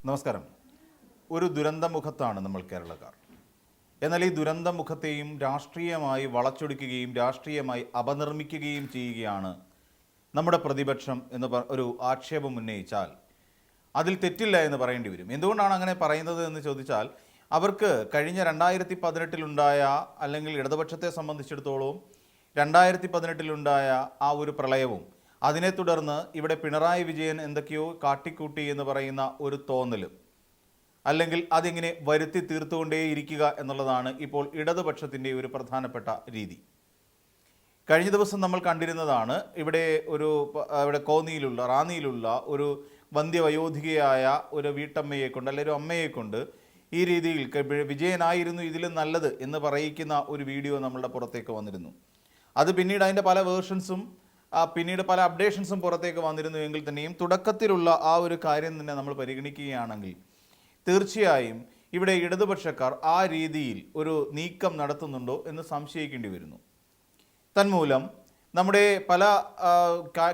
നമസ്കാരം. ഒരു ദുരന്തമുഖത്താണ് നമ്മൾ കേരളക്കാർ. എന്നാൽ ഈ ദുരന്തമുഖത്തെയും രാഷ്ട്രീയമായി വളച്ചൊടിക്കുകയും രാഷ്ട്രീയമായി അപനിർമ്മിക്കുകയും ചെയ്യുകയാണ് നമ്മുടെ പ്രതിപക്ഷം എന്ന് ഒരു ആക്ഷേപം ഉന്നയിച്ചാൽ അതിൽ തെറ്റില്ല എന്ന് പറയേണ്ടി വരും. എന്തുകൊണ്ടാണ് അങ്ങനെ പറയുന്നത് എന്ന് ചോദിച്ചാൽ, അവർക്ക് കഴിഞ്ഞ 2018 അല്ലെങ്കിൽ ഇടതുപക്ഷത്തെ സംബന്ധിച്ചിടത്തോളം 2018 ആ ഒരു പ്രളയവും അതിനെ തുടർന്ന് ഇവിടെ പിണറായി വിജയൻ എന്തൊക്കെയോ കാട്ടിക്കൂട്ടി എന്ന് പറയുന്ന ഒരു തോന്നലും, അല്ലെങ്കിൽ അതിങ്ങനെ വരുത്തി തീർത്തുകൊണ്ടേയിരിക്കുക എന്നുള്ളതാണ് ഇപ്പോൾ ഇടതുപക്ഷത്തിൻ്റെ ഒരു പ്രധാനപ്പെട്ട രീതി. കഴിഞ്ഞ ദിവസം നമ്മൾ കണ്ടിരുന്നതാണ് ഇവിടെ കോന്നിയിലുള്ള റാന്നിയിലുള്ള ഒരു വന്ധ്യവയോധികയായ ഒരു വീട്ടമ്മയെ കൊണ്ട്, അല്ലെങ്കിൽ ഒരു അമ്മയെ കൊണ്ട് ഈ രീതിയിൽ വിജയനായിരുന്നു ഇതിലും നല്ലത് എന്ന് പറയിക്കുന്ന ഒരു വീഡിയോ നമ്മളുടെ പുറത്തേക്ക് വന്നിരുന്നു. അത് പിന്നീട് അതിൻ്റെ പല വേർഷൻസും പിന്നീട് പല അപ്ഡേഷൻസും പുറത്തേക്ക് വന്നിരുന്നു എങ്കിൽ തന്നെയും തുടക്കത്തിലുള്ള ആ ഒരു കാര്യം തന്നെ നമ്മൾ പരിഗണിക്കുകയാണെങ്കിൽ തീർച്ചയായും ഇവിടെ ഇടതുപക്ഷക്കാർ ആ രീതിയിൽ ഒരു നീക്കം നടത്തുന്നുണ്ടോ എന്ന് സംശയിക്കേണ്ടി വരുന്നു. തന്മൂലം നമ്മുടെ പല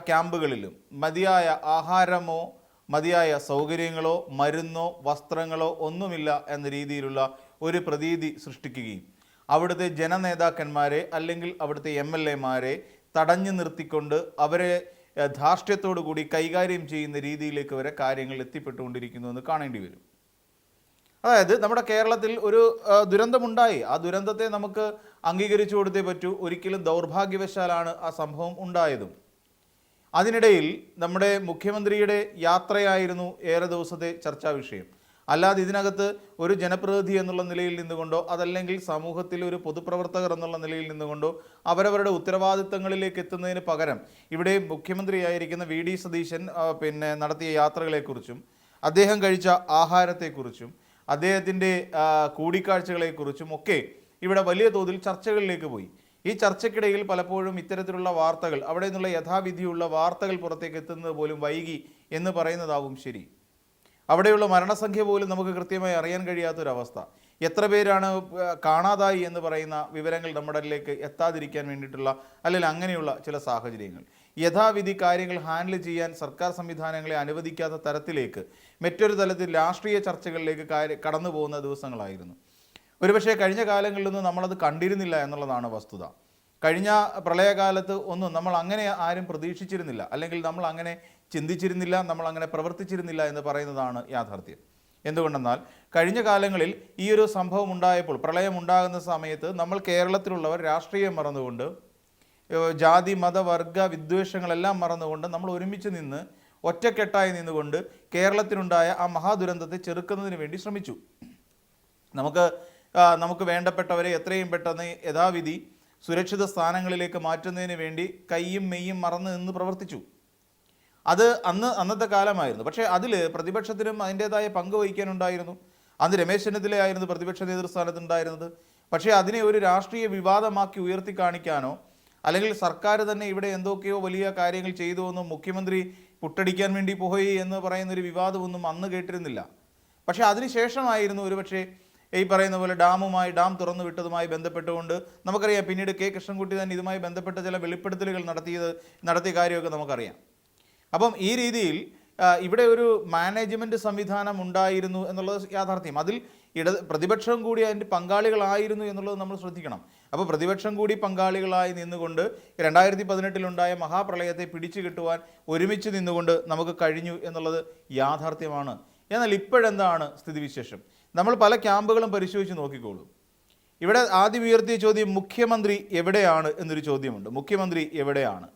ക്യാമ്പുകളിലും മതിയായ ആഹാരമോ മതിയായ സൗകര്യങ്ങളോ മരുന്നോ വസ്ത്രങ്ങളോ ഒന്നുമില്ല എന്ന രീതിയിലുള്ള ഒരു പ്രതീതി സൃഷ്ടിക്കുകയും അവിടുത്തെ ജനനേതാക്കന്മാരെ അല്ലെങ്കിൽ അവിടുത്തെ MLA-മാരെ തടഞ്ഞു നിർത്തിക്കൊണ്ട് അവരെ ധാർഷ്ട്യത്തോടു കൂടി കൈകാര്യം ചെയ്യുന്ന രീതിയിലേക്ക് വരെ കാര്യങ്ങൾ എത്തിപ്പെട്ടുകൊണ്ടിരിക്കുന്നു എന്ന് കാണേണ്ടി വരും. അതായത് നമ്മുടെ കേരളത്തിൽ ഒരു ദുരന്തമുണ്ടായി, ആ ദുരന്തത്തെ നമുക്ക് അംഗീകരിച്ചു കൊടുത്തേ പറ്റൂ. ഒരിക്കലും ദൗർഭാഗ്യവശാലാണ് ആ സംഭവം ഉണ്ടായതും. അതിനിടയിൽ നമ്മുടെ മുഖ്യമന്ത്രിയുടെ യാത്രയായിരുന്നു ഏറെ ദിവസത്തെ ചർച്ചാ വിഷയം. അല്ലാതെ ഇതിനകത്ത് ഒരു ജനപ്രതിനിധി എന്നുള്ള നിലയിൽ നിന്നുകൊണ്ടോ അതല്ലെങ്കിൽ സമൂഹത്തിൽ ഒരു പൊതുപ്രവർത്തകർ എന്നുള്ള നിലയിൽ നിന്നുകൊണ്ടോ അവരവരുടെ ഉത്തരവാദിത്തങ്ങളിലേക്ക് എത്തുന്നതിന് പകരം ഇവിടെ മുഖ്യമന്ത്രിയായിരിക്കുന്ന VD സതീശൻ നടത്തിയ യാത്രകളെക്കുറിച്ചും അദ്ദേഹം കഴിച്ച ആഹാരത്തെക്കുറിച്ചും അദ്ദേഹത്തിൻ്റെ കൂടിക്കാഴ്ചകളെക്കുറിച്ചും ഒക്കെ ഇവിടെ വലിയ തോതിൽ ചർച്ചകളിലേക്ക് പോയി. ഈ ചർച്ചയ്ക്കിടയിൽ പലപ്പോഴും ഇത്തരത്തിലുള്ള വാർത്തകൾ, അവിടെ നിന്നുള്ള യഥാവിധിയുള്ള വാർത്തകൾ പുറത്തേക്ക് എത്തുന്നത് പോലും വൈകി എന്ന് പറയുന്നതാവും ശരി. അവിടെയുള്ള മരണസംഖ്യ പോലും നമുക്ക് കൃത്യമായി അറിയാൻ കഴിയാത്തൊരവസ്ഥ. എത്ര പേരാണ് കാണാതായി എന്ന് പറയുന്ന വിവരങ്ങൾ നമ്മുടെ ഇടയിലേക്ക് എത്താതിരിക്കാൻ വേണ്ടിയിട്ടുള്ള അല്ലെങ്കിൽ അങ്ങനെയുള്ള ചില സാഹചര്യങ്ങൾ. യഥാവിധി കാര്യങ്ങൾ ഹാൻഡിൽ ചെയ്യാൻ സർക്കാർ സംവിധാനങ്ങളെ അനുവദിക്കാത്ത തരത്തിലേക്ക് മറ്റൊരു തലത്തിൽ രാഷ്ട്രീയ ചർച്ചകളിലേക്ക് കടന്നു പോകുന്ന ദിവസങ്ങളായിരുന്നു. ഒരുപക്ഷെ കഴിഞ്ഞ കാലങ്ങളിലൊന്നും നമ്മളത് കണ്ടിരുന്നില്ല എന്നുള്ളതാണ് വസ്തുത. കഴിഞ്ഞ പ്രളയകാലത്ത് ഒന്നും നമ്മൾ അങ്ങനെ ആരും പ്രതീക്ഷിച്ചിരുന്നില്ല, അല്ലെങ്കിൽ നമ്മൾ അങ്ങനെ ചിന്തിച്ചിരുന്നില്ല, നമ്മൾ അങ്ങനെ പ്രവർത്തിച്ചിരുന്നില്ല എന്ന് പറയുന്നതാണ് യാഥാർത്ഥ്യം. എന്തുകൊണ്ടെന്നാൽ കഴിഞ്ഞ കാലങ്ങളിൽ ഈ ഒരു സംഭവം ഉണ്ടായപ്പോൾ, പ്രളയം ഉണ്ടാകുന്ന സമയത്ത് നമ്മൾ കേരളത്തിലുള്ളവർ രാഷ്ട്രീയം മറന്നുകൊണ്ട്, ജാതി മത വർഗ വിദ്വേഷങ്ങളെല്ലാം മറന്നുകൊണ്ട് നമ്മൾ ഒരുമിച്ച് നിന്ന് ഒറ്റക്കെട്ടായി നിന്നുകൊണ്ട് കേരളത്തിനുണ്ടായ ആ മഹാദുരന്തത്തെ ചെറുക്കുന്നതിന് വേണ്ടി ശ്രമിച്ചു. നമുക്ക് വേണ്ടപ്പെട്ടവരെ എത്രയും പെട്ടെന്ന് യഥാവിധി സുരക്ഷിത സ്ഥാനങ്ങളിലേക്ക് മാറ്റുന്നതിന് വേണ്ടി കൈയും മെയ്യും മറന്ന് നിന്ന് പ്രവർത്തിച്ചു. അത് അന്നത്തെ കാലമായിരുന്നു. പക്ഷേ അതിൽ പ്രതിപക്ഷത്തിനും അതിൻ്റേതായ പങ്ക് വഹിക്കാനുണ്ടായിരുന്നു. അന്ന് രമേശ് ചെന്നിത്തലയായിരുന്നു പ്രതിപക്ഷ നേതൃസ്ഥാനത്തുണ്ടായിരുന്നത്. പക്ഷേ അതിനെ ഒരു രാഷ്ട്രീയ വിവാദമാക്കി ഉയർത്തി കാണിക്കാനോ അല്ലെങ്കിൽ സർക്കാർ തന്നെ ഇവിടെ എന്തൊക്കെയോ വലിയ കാര്യങ്ങൾ ചെയ്തുവെന്നും മുഖ്യമന്ത്രി പുട്ടടിക്കാൻ വേണ്ടി പോയി എന്ന് പറയുന്നൊരു വിവാദമൊന്നും അന്ന് കേട്ടിരുന്നില്ല. പക്ഷേ അതിനുശേഷമായിരുന്നു ഒരുപക്ഷെ ഈ പറയുന്ന പോലെ ഡാം തുറന്നു വിട്ടതുമായി ബന്ധപ്പെട്ടുകൊണ്ട് നമുക്കറിയാം, പിന്നീട് കൃഷ്ണൻകുട്ടി തന്നെ ഇതുമായി ബന്ധപ്പെട്ട ചില വെളിപ്പെടുത്തലുകൾ നടത്തിയ കാര്യമൊക്കെ നമുക്കറിയാം. അപ്പം ഈ രീതിയിൽ ഇവിടെ ഒരു മാനേജ്മെൻറ്റ് സംവിധാനം ഉണ്ടായിരുന്നു എന്നുള്ളത് യാഥാർത്ഥ്യം. അതിൽ പ്രതിപക്ഷം കൂടി അതിൻ്റെ പങ്കാളികളായിരുന്നു എന്നുള്ളത് നമ്മൾ ശ്രദ്ധിക്കണം. അപ്പോൾ പ്രതിപക്ഷം കൂടി പങ്കാളികളായി നിന്നുകൊണ്ട് 2018 മഹാപ്രളയത്തെ പിടിച്ചു കിട്ടുവാൻ ഒരുമിച്ച് നിന്നുകൊണ്ട് നമുക്ക് കഴിഞ്ഞു എന്നുള്ളത് യാഥാർത്ഥ്യമാണ്. എന്നാൽ ഇപ്പോഴെന്താണ് സ്ഥിതിവിശേഷം? നമ്മൾ പല ക്യാമ്പുകളും പരിശോധിച്ച് നോക്കിക്കോളൂ. ഇവിടെ ആദ്യം ഉയർത്തിയ ചോദ്യം മുഖ്യമന്ത്രി എവിടെയാണ് എന്നൊരു ചോദ്യമുണ്ട്. മുഖ്യമന്ത്രി എവിടെയാണ്?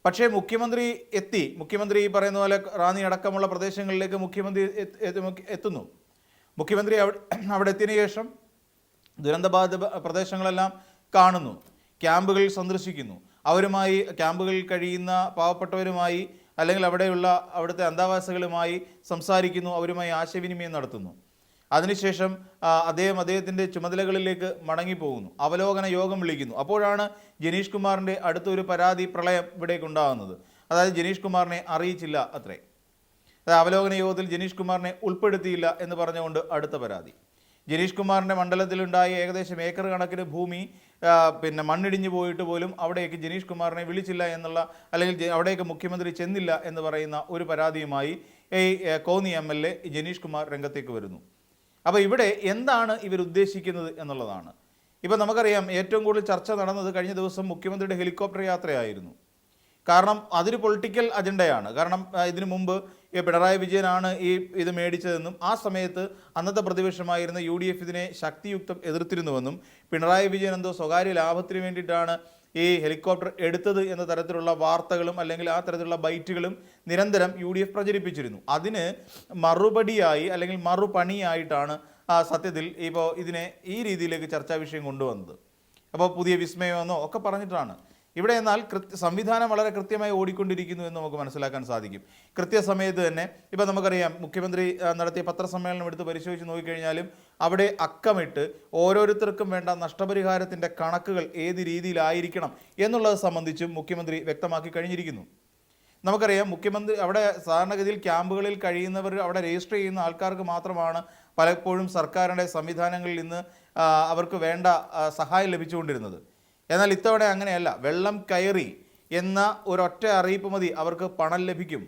പക്ഷേ മുഖ്യമന്ത്രി ഈ പറയുന്ന പോലെ റാന്നി അടക്കമുള്ള പ്രദേശങ്ങളിലേക്ക് മുഖ്യമന്ത്രി എത്തുന്നു. മുഖ്യമന്ത്രി അവിടെ എത്തിയതിനു ശേഷം ദുരന്തബാധിത പ്രദേശങ്ങളെല്ലാം കാണുന്നു, ക്യാമ്പുകളിൽ സന്ദർശിക്കുന്നു, ക്യാമ്പുകളിൽ കഴിയുന്ന പാവപ്പെട്ടവരുമായി അല്ലെങ്കിൽ അവിടുത്തെ അന്തേവാസികളുമായി സംസാരിക്കുന്നു, അവരുമായി ആശയവിനിമയം നടത്തുന്നു. അതിനുശേഷം അദ്ദേഹത്തിൻ്റെ ചുമതലകളിലേക്ക് മടങ്ങിപ്പോകുന്നു, അവലോകന യോഗം വിളിക്കുന്നു. അപ്പോഴാണ് ജനീഷ് കുമാറിൻ്റെ അടുത്തൊരു പരാതി പ്രളയം ഇവിടേക്ക് ഉണ്ടാകുന്നത്. അതായത് ജനീഷ് കുമാറിനെ അറിയിച്ചില്ല അത്രേ. അവലോകന യോഗത്തിൽ ജനീഷ് കുമാറിനെ ഉൾപ്പെടുത്തിയില്ല എന്ന് പറഞ്ഞുകൊണ്ട് അടുത്ത പരാതി. ജനീഷ് കുമാറിൻ്റെ മണ്ഡലത്തിലുണ്ടായ ഏകദേശം ഏക്കർ കണക്കിന് ഭൂമി മണ്ണിടിഞ്ഞു പോയിട്ട് പോലും അവിടേക്ക് ജനീഷ് കുമാറിനെ വിളിച്ചില്ല എന്നുള്ള, അല്ലെങ്കിൽ അവിടേക്ക് മുഖ്യമന്ത്രി ചെന്നില്ല എന്ന് പറയുന്ന ഒരു പരാതിയുമായി ഈ കോന്നി MLA ജനീഷ് കുമാർ രംഗത്തേക്ക് വരുന്നു. അപ്പോൾ ഇവിടെ എന്താണ് ഇവർ ഉദ്ദേശിക്കുന്നത് എന്നുള്ളതാണ്. ഇപ്പം നമുക്കറിയാം, ഏറ്റവും കൂടുതൽ ചർച്ച നടന്നത് കഴിഞ്ഞ ദിവസം മുഖ്യമന്ത്രിയുടെ ഹെലികോപ്റ്റർ യാത്രയായിരുന്നു. കാരണം അതൊരു പൊളിറ്റിക്കൽ അജണ്ടയാണ്. കാരണം ഇതിനു മുമ്പ് പിണറായി വിജയനാണ് ഇത് മേടിച്ചതെന്നും ആ സമയത്ത് അന്നത്തെ പ്രതിപക്ഷമായിരുന്ന UDF ഇതിനെ ശക്തിയുക്തം എതിർത്തിരുന്നുവെന്നും പിണറായി വിജയൻ എന്തോ സ്വകാര്യ ലാഭത്തിന് വേണ്ടിയിട്ടാണ് ഈ ഹെലികോപ്റ്റർ എടുത്തത് എന്ന തരത്തിലുള്ള വാർത്തകളും അല്ലെങ്കിൽ ആ തരത്തിലുള്ള ബൈറ്റുകളും നിരന്തരം UDF പ്രചരിപ്പിച്ചിരുന്നു. അതിന് മറുപടിയായി അല്ലെങ്കിൽ മറുപണിയായിട്ടാണ് സത്യത്തിൽ ഇപ്പോൾ ഇതിനെ ഈ രീതിയിലേക്ക് ചർച്ചാ വിഷയം കൊണ്ടുവന്നത്. അപ്പോൾ പുതിയ വിസ്മയമെന്നോ ഒക്കെ പറഞ്ഞിട്ടാണ്. ഇവിടെ എന്നാൽ സംവിധാനം വളരെ കൃത്യമായി ഓടിക്കൊണ്ടിരിക്കുന്നു എന്ന് നമുക്ക് മനസ്സിലാക്കാൻ സാധിക്കും. കൃത്യസമയത്ത് തന്നെ ഇപ്പോൾ നമുക്കറിയാം, മുഖ്യമന്ത്രി നടത്തിയ പത്രസമ്മേളനം എടുത്ത് പരിശോധിച്ച് നോക്കിക്കഴിഞ്ഞാലും അവിടെ അക്കമിട്ട് ഓരോരുത്തർക്കും വേണ്ട നഷ്ടപരിഹാരത്തിൻ്റെ കണക്കുകൾ ഏത് രീതിയിലായിരിക്കണം എന്നുള്ളത് സംബന്ധിച്ചും മുഖ്യമന്ത്രി വ്യക്തമാക്കി കഴിഞ്ഞിരിക്കുന്നു. നമുക്കറിയാം, മുഖ്യമന്ത്രി അവിടെ സാധാരണഗതിയിൽ ക്യാമ്പുകളിൽ കഴിയുന്നവർ അവിടെ രജിസ്റ്റർ ചെയ്യുന്ന ആൾക്കാർക്ക് മാത്രമാണ് പലപ്പോഴും സർക്കാരിൻ്റെ സംവിധാനങ്ങളിൽ നിന്ന് അവർക്ക് വേണ്ട സഹായം ലഭിച്ചുകൊണ്ടിരുന്നത്. എന്നാൽ ഇത്തവണ അങ്ങനെയല്ല. വെള്ളം കയറി എന്ന ഒരൊറ്റ അറിയിപ്പ് മതി അവർക്ക് പണം ലഭിക്കും.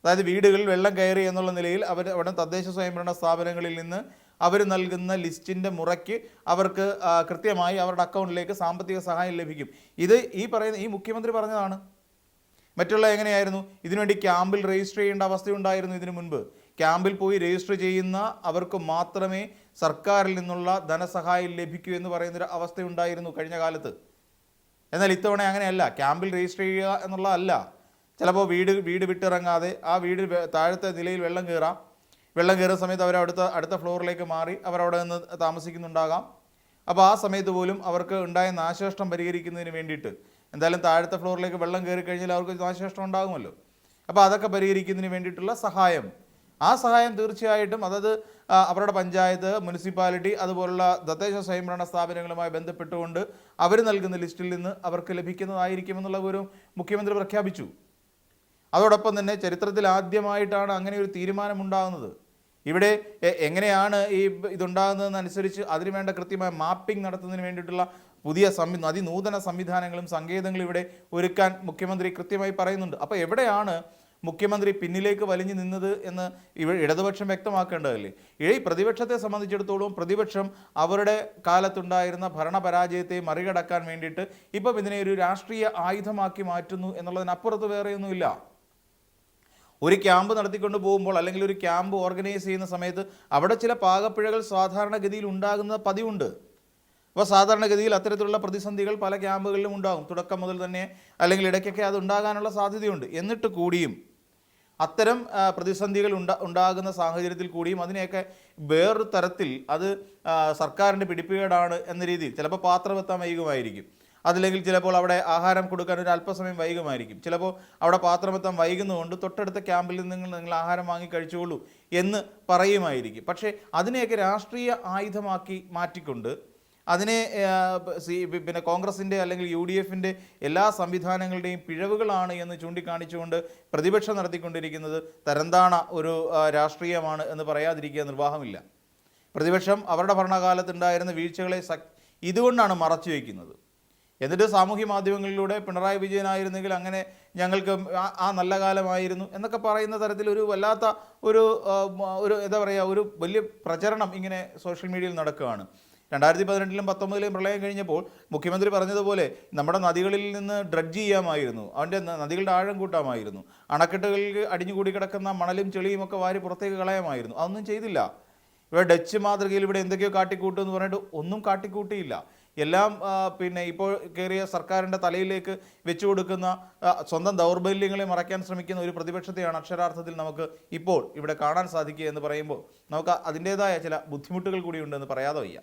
അതായത് വീടുകളിൽ വെള്ളം കയറി എന്നുള്ള നിലയിൽ അവിടെ തദ്ദേശ സ്വയംഭരണ സ്ഥാപനങ്ങളിൽ നിന്ന് അവർ നൽകുന്ന ലിസ്റ്റിൻ്റെ മുറയ്ക്ക് അവർക്ക് കൃത്യമായി അവരുടെ അക്കൗണ്ടിലേക്ക് സാമ്പത്തിക സഹായം ലഭിക്കും. ഇത് ഈ മുഖ്യമന്ത്രി പറഞ്ഞതാണ്. മറ്റുള്ള എങ്ങനെയായിരുന്നു? ഇതിനുവേണ്ടി ക്യാമ്പിൽ രജിസ്റ്റർ ചെയ്യേണ്ട അവസ്ഥയുണ്ടായിരുന്നു. ഇതിനു മുൻപ് ക്യാമ്പിൽ പോയി രജിസ്റ്റർ ചെയ്യുന്ന അവർക്ക് മാത്രമേ സർക്കാരിൽ നിന്നുള്ള ധനസഹായം ലഭിക്കൂ എന്ന് പറയുന്നൊരു അവസ്ഥയുണ്ടായിരുന്നു കഴിഞ്ഞ കാലത്ത്. എന്നാൽ ഇത്തവണ അങ്ങനെയല്ല. ക്യാമ്പിൽ രജിസ്റ്റർ ചെയ്യുക എന്നുള്ളതല്ല. ചിലപ്പോൾ വീട് വിട്ടിറങ്ങാതെ ആ വീട് താഴത്തെ നിലയിൽ വെള്ളം കയറുന്ന സമയത്ത് അവർ അടുത്ത ഫ്ലോറിലേക്ക് മാറി അവരവിടെ നിന്ന് താമസിക്കുന്നുണ്ടാകാം. അപ്പോൾ ആ സമയത്ത് പോലും അവർക്ക് ഉണ്ടായ നാശനഷ്ടം പരിഹരിക്കുന്നതിന് വേണ്ടിയിട്ട്, എന്തായാലും താഴത്തെ ഫ്ലോറിലേക്ക് വെള്ളം കയറി കഴിഞ്ഞാൽ അവർക്ക് നാശനഷ്ടം ഉണ്ടാകുമല്ലോ. അപ്പോൾ അതൊക്കെ പരിഹരിക്കുന്നതിന് വേണ്ടിയിട്ടുള്ള സഹായം, ആ സഹായം തീർച്ചയായിട്ടും അതത് അവരുടെ പഞ്ചായത്ത്, മുനിസിപ്പാലിറ്റി അതുപോലുള്ള തദ്ദേശ സ്വയംഭരണ സ്ഥാപനങ്ങളുമായി ബന്ധപ്പെട്ടുകൊണ്ട് അവർ നൽകുന്ന ലിസ്റ്റിൽ നിന്ന് അവർക്ക് ലഭിക്കുന്നതായിരിക്കുമെന്നുള്ള ഒരു മുഖ്യമന്ത്രി പ്രഖ്യാപിച്ചു. അതോടൊപ്പം തന്നെ ചരിത്രത്തിൽ ആദ്യമായിട്ടാണ് അങ്ങനെ ഒരു തീരുമാനമുണ്ടാകുന്നത്. ഇവിടെ എങ്ങനെയാണ് ഇതുണ്ടാകുന്നതെന്നനുസരിച്ച് അതിനുവേണ്ട കൃത്യമായ മാപ്പിംഗ് നടത്തുന്നതിന് വേണ്ടിയിട്ടുള്ള പുതിയ അതിനൂതന സംവിധാനങ്ങളും സങ്കേതങ്ങളും ഇവിടെ ഒരുക്കാൻ മുഖ്യമന്ത്രി കൃത്യമായി പറയുന്നുണ്ട്. അപ്പോൾ എവിടെയാണ് മുഖ്യമന്ത്രി പിന്നിലേക്ക് വലിഞ്ഞു നിന്നത് എന്ന് ഇടതുപക്ഷം വ്യക്തമാക്കേണ്ടതല്ലേ? ഈ പ്രതിപക്ഷത്തെ സംബന്ധിച്ചിടത്തോളം പ്രതിപക്ഷം അവരുടെ കാലത്തുണ്ടായിരുന്ന ഭരണപരാജയത്തെ മറികടക്കാൻ വേണ്ടിയിട്ട് ഇപ്പം ഇതിനെ ഒരു രാഷ്ട്രീയ ആയുധമാക്കി മാറ്റുന്നു എന്നുള്ളതിനപ്പുറത്ത് വേറെയൊന്നുമില്ല. ഒരു ക്യാമ്പ് നടത്തിക്കൊണ്ട് പോകുമ്പോൾ അല്ലെങ്കിൽ ഒരു ക്യാമ്പ് ഓർഗനൈസ് ചെയ്യുന്ന സമയത്ത് അവിടെ ചില പാകപ്പിഴകൾ സാധാരണഗതിയിൽ ഉണ്ടാകുന്ന പതിവുണ്ട്. അപ്പോൾ സാധാരണഗതിയിൽ അത്തരത്തിലുള്ള പ്രതിസന്ധികൾ പല ക്യാമ്പുകളിലും ഉണ്ടാകും. തുടക്കം മുതൽ തന്നെ അല്ലെങ്കിൽ ഇടയ്ക്കൊക്കെ അത് ഉണ്ടാകാനുള്ള സാധ്യതയുണ്ട്. എന്നിട്ട് കൂടിയും അത്തരം പ്രതിസന്ധികൾ ഉണ്ടാകുന്ന സാഹചര്യത്തിൽ കൂടിയും അതിനെയൊക്കെ വേറൊരു തരത്തിൽ അത് സർക്കാരിൻ്റെ പിടിപ്പുകേടാണ് എന്ന രീതിയിൽ ചിലപ്പോൾ പാത്രം എത്താൻ വൈകുമായിരിക്കും, അതല്ലെങ്കിൽ ചിലപ്പോൾ അവിടെ ആഹാരം കൊടുക്കാൻ ഒരു അല്പസമയം വൈകുമായിരിക്കും, ചിലപ്പോൾ അവിടെ പാത്രമെത്താൻ വൈകുന്നതുകൊണ്ട് തൊട്ടടുത്ത ക്യാമ്പിൽ നിങ്ങൾ ആഹാരം വാങ്ങി കഴിച്ചോളൂ എന്ന് പറയുമായിരിക്കും. പക്ഷേ അതിനെയൊക്കെ രാഷ്ട്രീയ ആയുധമാക്കി മാറ്റിക്കൊണ്ട് അതിനെ പിന്നെ കോൺഗ്രസിൻ്റെ അല്ലെങ്കിൽ UDFൻ്റെ എല്ലാ സംവിധാനങ്ങളുടെയും പിഴവുകളാണ് എന്ന് ചൂണ്ടിക്കാണിച്ചുകൊണ്ട് പ്രതിപക്ഷം നടത്തിക്കൊണ്ടിരിക്കുന്നത് തരംതാണ ഒരു രാഷ്ട്രീയമാണ് എന്ന് പറയാതിരിക്കുക നിർവാഹമില്ല. പ്രതിപക്ഷം അവരുടെ ഭരണകാലത്തുണ്ടായിരുന്ന വീഴ്ചകളെ ഇതുകൊണ്ടാണ് മറച്ചു വയ്ക്കുന്നത്. എന്നിട്ട് സാമൂഹ്യ മാധ്യമങ്ങളിലൂടെ പിണറായി വിജയനായിരുന്നെങ്കിൽ അങ്ങനെ ഞങ്ങൾക്ക് ആ നല്ല കാലമായിരുന്നു എന്നൊക്കെ പറയുന്ന തരത്തിൽ ഒരു വല്ലാത്ത ഒരു എന്താ പറയുക, ഒരു വലിയ പ്രചരണം ഇങ്ങനെ സോഷ്യൽ മീഡിയയിൽ നടക്കുകയാണ്. 2018-ലും 2019-ലും പ്രളയം കഴിഞ്ഞപ്പോൾ മുഖ്യമന്ത്രി പറഞ്ഞതുപോലെ നമ്മുടെ നദികളിൽ നിന്ന് ഡ്രഡ്ജ് ചെയ്യാമായിരുന്നു, അവൻ്റെ നദികളുടെ ആഴം കൂട്ടാമായിരുന്നു, അണക്കെട്ടുകളിൽ അടിഞ്ഞുകൂടി കിടക്കുന്ന മണലും ചെളിയും ഒക്കെ വാരി പുറത്തേക്ക് കളയാമായിരുന്നു. അതൊന്നും ചെയ്തില്ല. ഇവിടെ ഡച്ച് മാതൃകയിൽ ഇവിടെ എന്തൊക്കെയോ കാട്ടിക്കൂട്ടും എന്ന് പറഞ്ഞിട്ട് ഒന്നും കാട്ടിക്കൂട്ടിയില്ല. എല്ലാം പിന്നെ ഇപ്പോൾ കയറിയ സർക്കാരിൻ്റെ തലയിലേക്ക് വെച്ചു കൊടുക്കുന്ന സ്വന്തം ദൗർബല്യങ്ങളെ മറയ്ക്കാൻ ശ്രമിക്കുന്ന ഒരു പ്രതിപക്ഷത്തെയാണ് അക്ഷരാർത്ഥത്തിൽ നമുക്ക് ഇപ്പോൾ ഇവിടെ കാണാൻ സാധിക്കുക എന്ന് പറയുമ്പോൾ നമുക്ക് അതിൻ്റേതായ ചില ബുദ്ധിമുട്ടുകൾ കൂടി ഉണ്ടെന്ന് പറയാതെ വയ്യ.